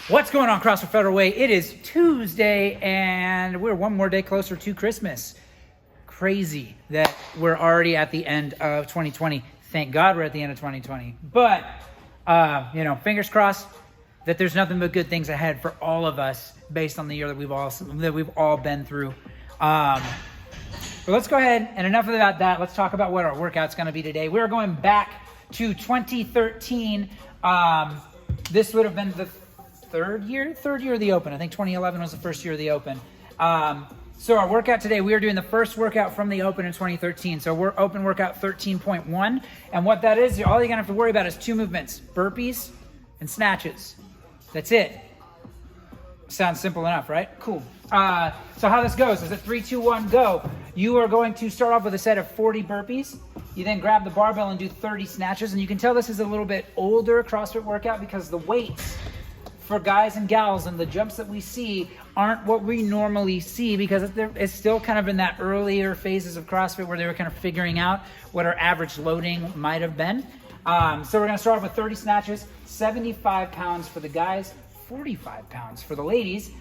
What's going on, CrossFit Federal Way? It is Tuesday, and we're one more day closer to Christmas. Crazy that we're already at the end of 2020. Thank God we're at the end of 2020. But, fingers crossed that there's nothing but good things ahead for all of us based on the year that we've all been through. But let's go ahead, and enough about that. Let's talk about what our workout's going to be today. We're going back to 2013. This would have been the third year of the Open. I think 2011 was the first year of the Open. So our workout today, we are doing the first workout from the Open in 2013. So we're Open workout 13.1. And what that is, all you're gonna have to worry about is two movements: burpees and snatches. That's it. Sounds simple enough, right? Cool. So how this goes is a 3, 2, 1, go. You are going to start off with a set of 40 burpees. You then grab the barbell and do 30 snatches. And you can tell this is a little bit older CrossFit workout because the weights for guys and gals and the jumps that we see aren't what we normally see, because it's still kind of in that earlier phases of CrossFit where they were kind of figuring out what our average loading might have been. So we're gonna start off with 30 snatches, 75 pounds for the guys, 45 pounds for the ladies.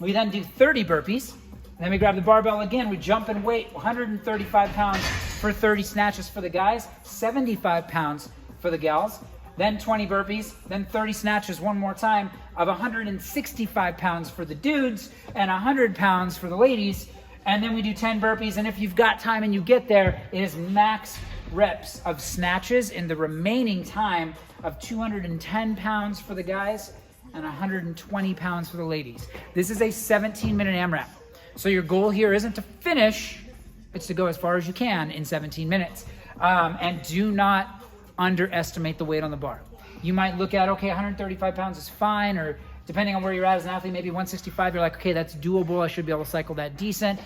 We then do 30 burpees. Then we grab the barbell again, we jump and weight, 135 pounds for 30 snatches for the guys, 75 pounds for the gals. Then 20 burpees, then 30 snatches one more time of 165 pounds for the dudes and 100 pounds for the ladies. And then we do 10 burpees. And if you've got time and you get there, it is max reps of snatches in the remaining time of 210 pounds for the guys and 120 pounds for the ladies. This is a 17-minute AMRAP. So your goal here isn't to finish, it's to go as far as you can in 17 minutes. And do not underestimate the weight on the bar. You might look at, okay, 135 pounds is fine, or depending on where you're at as an athlete, maybe 165, you're like, okay, that's doable, I should be able to cycle that decent.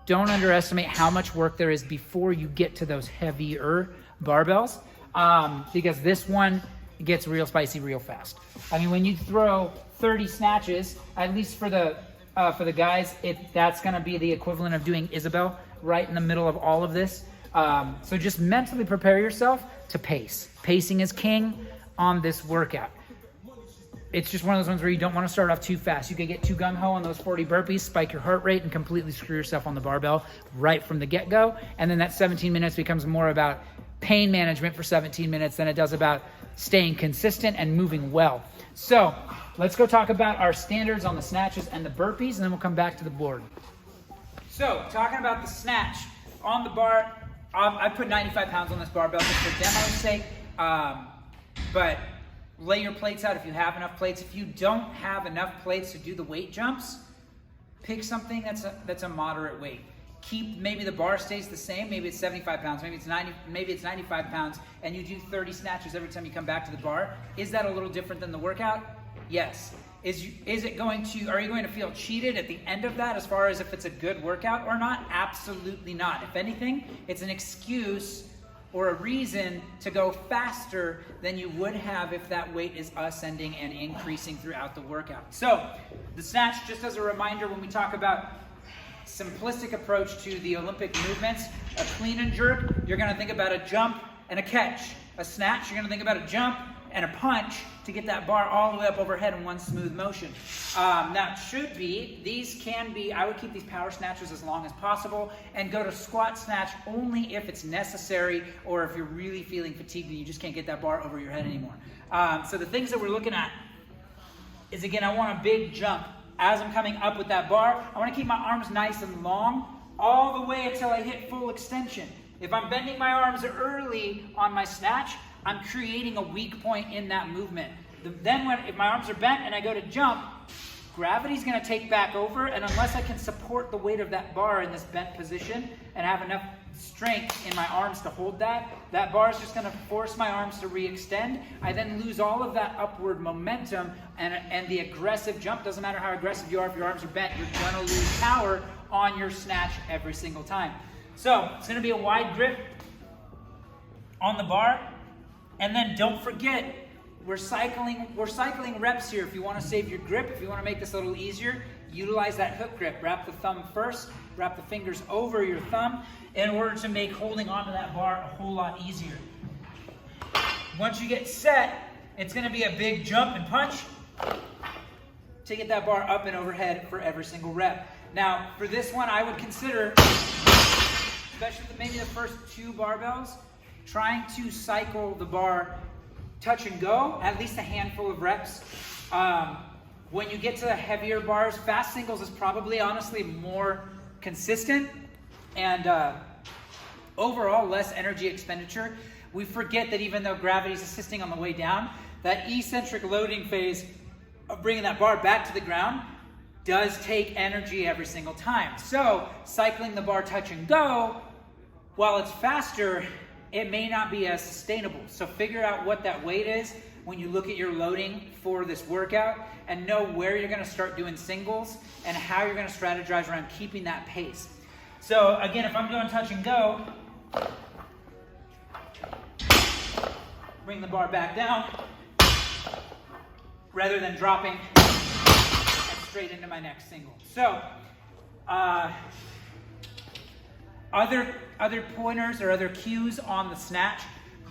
Don't underestimate how much work there is before you get to those heavier barbells, because this one gets real spicy real fast. I mean, when you throw 30 snatches, at least for the guys, that's gonna be the equivalent of doing Isabel right in the middle of all of this. So just mentally prepare yourself to pace. Pacing is king on this workout. It's just one of those ones where you don't want to start off too fast. You could get too gung-ho on those 40 burpees, spike your heart rate, and completely screw yourself on the barbell right from the get-go. And then that 17 minutes becomes more about pain management for 17 minutes than it does about staying consistent and moving well. So let's go talk about our standards on the snatches and the burpees, and then we'll come back to the board. So talking about the snatch on the bar, I put 95 pounds on this barbell just for demo's sake, but lay your plates out if you have enough plates. If you don't have enough plates to do the weight jumps, pick something that's a moderate weight. Maybe the bar stays the same, maybe it's 75 pounds, maybe it's 95 pounds, and you do 30 snatches every time you come back to the bar. Is that a little different than the workout? Yes. Are you going to feel cheated at the end of that as far as if it's a good workout or not? Absolutely not. If anything, it's an excuse or a reason to go faster than you would have if that weight is ascending and increasing throughout the workout. So the snatch, just as a reminder, when we talk about simplistic approach to the Olympic movements, a clean and jerk, you're going to think about a jump and a catch. A snatch, you're going to think about a jump and a punch to get that bar all the way up overhead in one smooth motion. Now these can be, I would keep these power snatches as long as possible and go to squat snatch only if it's necessary or if you're really feeling fatigued and you just can't get that bar over your head anymore. So the things that we're looking at is, again, I want a big jump. As I'm coming up with that bar, I want to keep my arms nice and long all the way until I hit full extension. If I'm bending my arms early on my snatch, I'm creating a weak point in that movement. Then if my arms are bent and I go to jump, gravity's going to take back over, and unless I can support the weight of that bar in this bent position and have enough strength in my arms to hold that bar is just going to force my arms to re-extend. I then lose all of that upward momentum, and the aggressive jump, doesn't matter how aggressive you are, if your arms are bent, you're going to lose power on your snatch every single time. So it's going to be a wide grip on the bar. And then don't forget, we're cycling reps here. If you want to save your grip, if you want to make this a little easier, utilize that hook grip. Wrap the thumb first, wrap the fingers over your thumb in order to make holding onto that bar a whole lot easier. Once you get set, it's going to be a big jump and punch, to get that bar up and overhead for every single rep. Now, for this one, I would consider, especially maybe the first 2 barbells, trying to cycle the bar touch and go, at least a handful of reps. When you get to the heavier bars, fast singles is probably honestly more consistent and overall less energy expenditure. We forget that even though gravity is assisting on the way down, that eccentric loading phase of bringing that bar back to the ground does take energy every single time. So cycling the bar touch and go, while it's faster, it may not be as sustainable. So figure out what that weight is when you look at your loading for this workout and know where you're gonna start doing singles and how you're gonna strategize around keeping that pace. So again, if I'm doing touch and go, bring the bar back down rather than dropping straight into my next single. So other pointers or other cues on the snatch,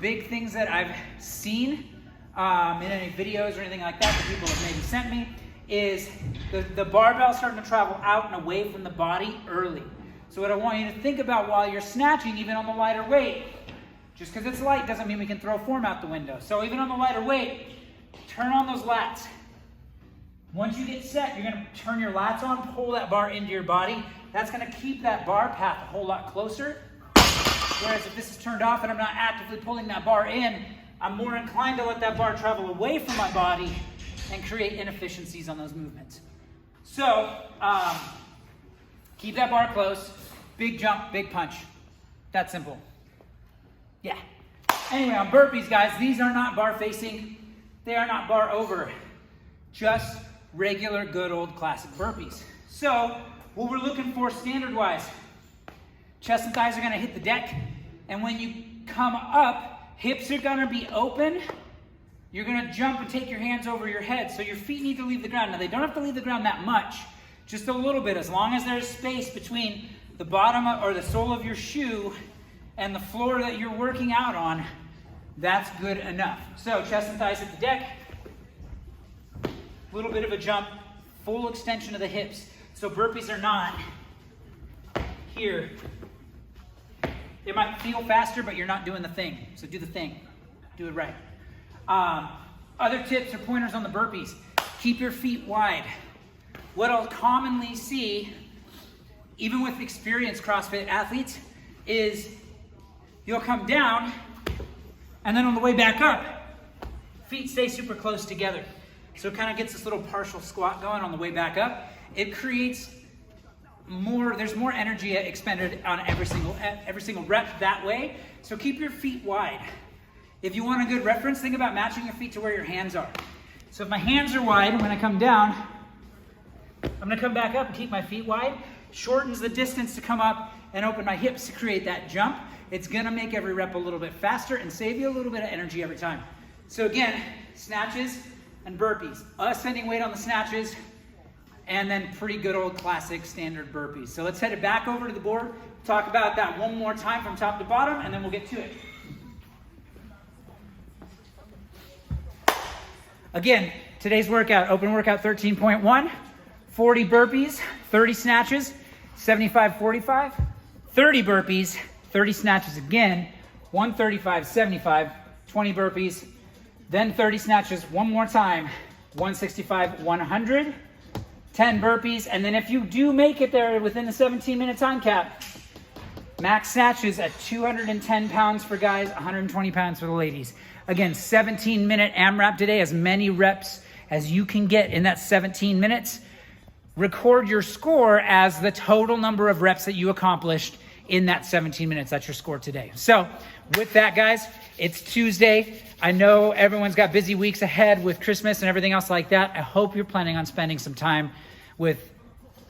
big things that I've seen in any videos or anything like that people have maybe sent me, is the barbell starting to travel out and away from the body early. So what I want you to think about while you're snatching, even on the lighter weight, just because it's light doesn't mean we can throw form out the window. So even on the lighter weight, turn on those lats. Once you get set, you're gonna turn your lats on, pull that bar into your body. That's gonna keep that bar path a whole lot closer. Whereas if this is turned off and I'm not actively pulling that bar in, I'm more inclined to let that bar travel away from my body and create inefficiencies on those movements. So, keep that bar close, big jump, big punch. That simple. Yeah. Anyway, on burpees, guys, these are not bar facing. They are not bar over. Just regular, good old classic burpees. So, what we're looking for standard-wise, chest and thighs are gonna hit the deck, and when you come up, hips are gonna be open. You're gonna jump and take your hands over your head, so your feet need to leave the ground. Now, they don't have to leave the ground that much, just a little bit, as long as there's space between the bottom or the sole of your shoe and the floor that you're working out on. That's good enough. So, chest and thighs hit the deck, little bit of a jump, full extension of the hips. So burpees are not here. It might feel faster, but you're not doing the thing. So do the thing. Do it right. Other tips or pointers on the burpees. Keep your feet wide. What I'll commonly see, even with experienced CrossFit athletes, is you'll come down, and then on the way back up, feet stay super close together. So it kind of gets this little partial squat going on the way back up. It creates more, there's more energy expended on every single rep that way. So keep your feet wide. If you want a good reference, think about matching your feet to where your hands are. So if my hands are wide, when I come down, I'm gonna come back up and keep my feet wide. Shortens the distance to come up and open my hips to create that jump. It's gonna make every rep a little bit faster and save you a little bit of energy every time. So again, snatches and burpees. Ascending weight on the snatches, and then pretty good old classic standard burpees. So let's head it back over to the board, talk about that one more time from top to bottom, and then we'll get to it. Again, today's workout, open workout 13.1, 40 burpees, 30 snatches, 75-45, 30 burpees, 30 snatches again, 135-75, 20 burpees, then 30 snatches one more time, 165-100, 10 burpees, and then if you do make it there within the 17-minute time cap, max snatches at 210 pounds for guys, 120 pounds for the ladies. Again, 17-minute AMRAP today, as many reps as you can get in that 17 minutes. Record your score as the total number of reps that you accomplished in that 17 minutes. That's your score today. So with that, guys, it's Tuesday. I know everyone's got busy weeks ahead with Christmas and everything else like that. I hope you're planning on spending some time with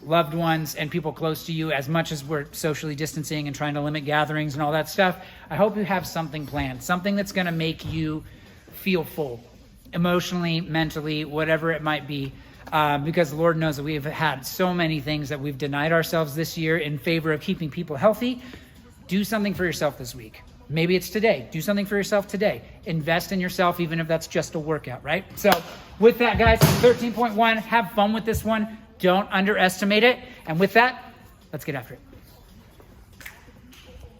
loved ones and people close to you, as much as we're socially distancing and trying to limit gatherings and all that stuff. I hope you have something planned, something that's going to make you feel full, emotionally, mentally, whatever it might be. Because the Lord knows that we have had so many things that we've denied ourselves this year in favor of keeping people healthy. Do something for yourself this week. Maybe it's today. Do something for yourself today. Invest in yourself, even if that's just a workout, right? So with that, guys, 13.1, have fun with this one. Don't underestimate it. And with that, let's get after it.